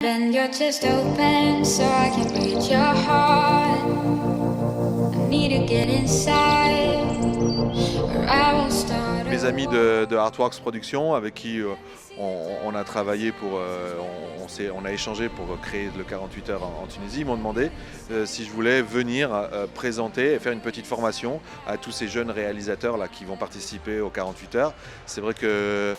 Bend your chest open so I can read your heart. I need to get inside, or I won't start. Mes amis de Artworks Production avec qui on a travaillé on a échangé pour créer le 48 heures en Tunisie, m'ont demandé si je voulais venir présenter et faire une petite formation à tous ces jeunes réalisateurs là qui vont participer aux 48 heures. C'est vrai que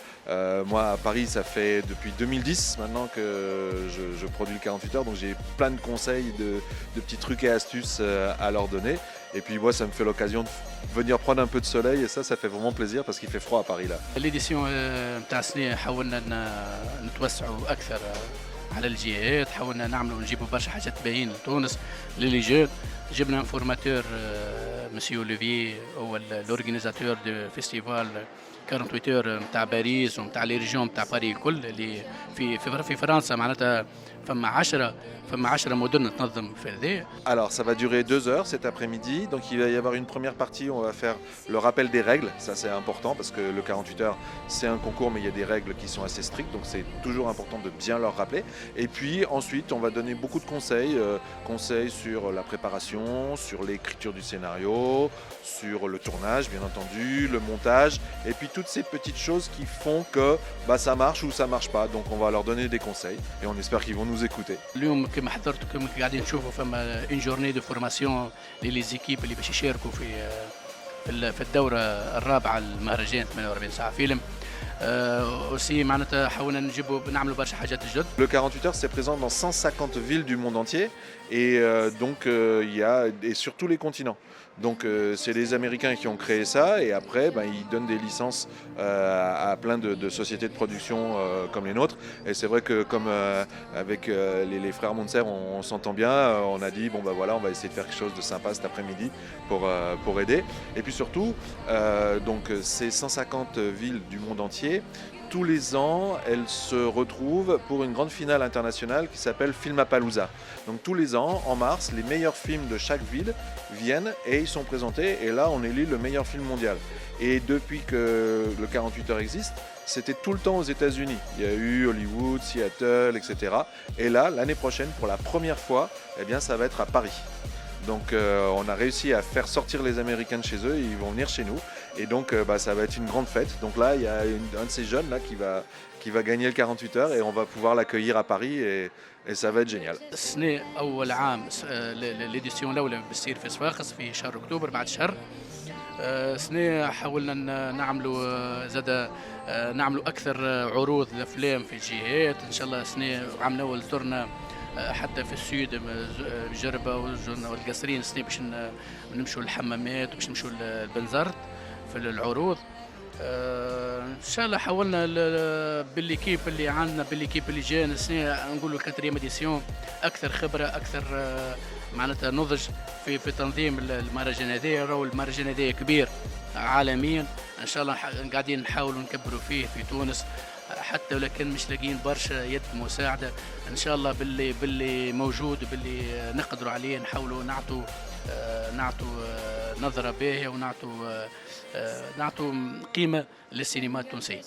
moi à Paris ça fait depuis 2010 maintenant que je produis le 48 heures, donc j'ai plein de conseils, de petits trucs et astuces à leur donner. Et puis moi ça me fait l'occasion de venir prendre un peu de soleil et ça fait vraiment plaisir parce qu'il fait froid à Paris là. الإديسيون نتاع السنة حاولنا نتوسعوا أكثر على الجهات، حاولنا نجيبوا برشا حاجات باهين لتونس للي جبنا فورماتور مسيو لوفي هو الاورغانيزاتور دو فيستيفال 48 اور نتاع باريس ونتاع لي ريجيون نتاع باريس الكل اللي في فرنسا معناتها فما 10 مدن تنظم في هذا. Alors ça va durer 2 heures cet après-midi, donc il va y avoir une première partie où on va faire le rappel des règles, ça c'est important parce que le 48 heures c'est un concours mais il y a des règles qui sont assez strictes, donc c'est toujours important de bien leur rappeler. Et puis ensuite on va donner beaucoup de conseils sur la préparation, sur l'écriture du scénario, sur le tournage bien entendu, le montage, et puis toutes ces petites choses qui font que ça marche ou ça marche pas, donc on va leur donner des conseils et on espère qu'ils vont nous écouter. اليوم كما حضرتوا كما قاعدين نشوفوا فما اون جورني دو فورماسيون ليزيكيب اللي باش يشاركوا في الدوره الرابعه للمهرجان 48 ساعه فيلم. aussi معناتها حاولنا نعملوا برشا حاجات جدد. Le 48 heures c'est présent dans 150 villes du monde entier et donc il y a et sur tous les continents. Donc c'est les Américains qui ont créé ça et après ils donnent des licences à plein de sociétés de production comme les nôtres. Et c'est vrai que comme avec les frères Montser on s'entend bien, on a dit voilà on va essayer de faire quelque chose de sympa cet après-midi pour aider. Et puis surtout donc ces 150 villes du monde entier, tous les ans, elles se retrouvent pour une grande finale internationale qui s'appelle Filmapalooza. Donc tous les ans, en mars, les meilleurs films de chaque ville viennent et ils sont présentés. Et là, on élit le meilleur film mondial. Et depuis que le 48 heures existe, c'était tout le temps aux États-Unis. Il y a eu Hollywood, Seattle, etc. Et là, l'année prochaine, pour la première fois, ça va être à Paris. Donc on a réussi à faire sortir les Américains de chez eux, ils vont venir chez nous et donc ça va être une grande fête. Donc là il y a un de ces jeunes là qui va gagner le 48 heures et on va pouvoir l'accueillir à Paris et ça va être génial. السنة أول عام الإديسيون الأولى بتصير في صفاقس في شهر أكتوبر بعد شهر. سنة حاولنا نعملوا أكثر عروض الأفلام في الجهات. إن شاء الله سنة عام الأول زرنا حتى في السود جربة والقصرين سنة باش نمشوا للحمامات وباش نمشوا للبنزرت في العروض. ان شاء الله حاولنا بالليكيب اللي عندنا بالليكيب اللي جانا السنه نقولوا كاتريام اديسيون اكثر خبره اكثر معناتها نضج في تنظيم المهرجان هذايا. راهو المهرجان هذايا كبير عالميا، ان شاء الله قاعدين نحاولوا نكبروا فيه في تونس حتى ولكن مش لاقيين برشا يد مساعده. ان شاء الله باللي موجود وباللي نقدروا عليه نحاولوا نعطوا نظره باهيه ونعطوا قيمه للسينما التونسيه.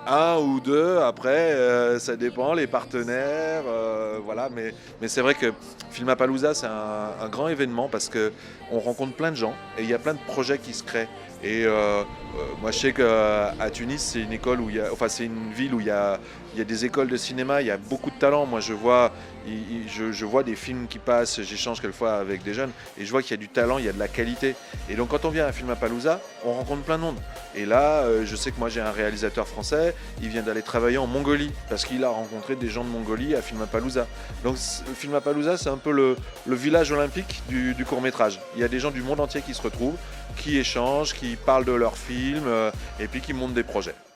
Un ou deux, après, ça dépend, les partenaires, voilà. Mais c'est vrai que Filmapalooza, c'est un grand événement parce qu'on rencontre plein de gens et il y a plein de projets qui se créent. Et moi, je sais qu'à Tunis, c'est une école c'est une ville où il y a des écoles de cinéma, il y a beaucoup de talent. Moi, je vois des films qui passent, j'échange quelquefois avec des jeunes et je vois qu'il y a du talent, il y a de la qualité. Et donc, quand on vient à Filmapalooza, on rencontre plein de monde. Et là, je sais que moi, j'ai un réalisateur français, il vient d'aller travailler en Mongolie parce qu'il a rencontré des gens de Mongolie à Filmapalooza. Donc, Filmapalooza, c'est un peu le village olympique du court-métrage. Il y a des gens du monde entier qui se retrouvent, qui échangent, qui parlent de leurs films et puis qui montent des projets.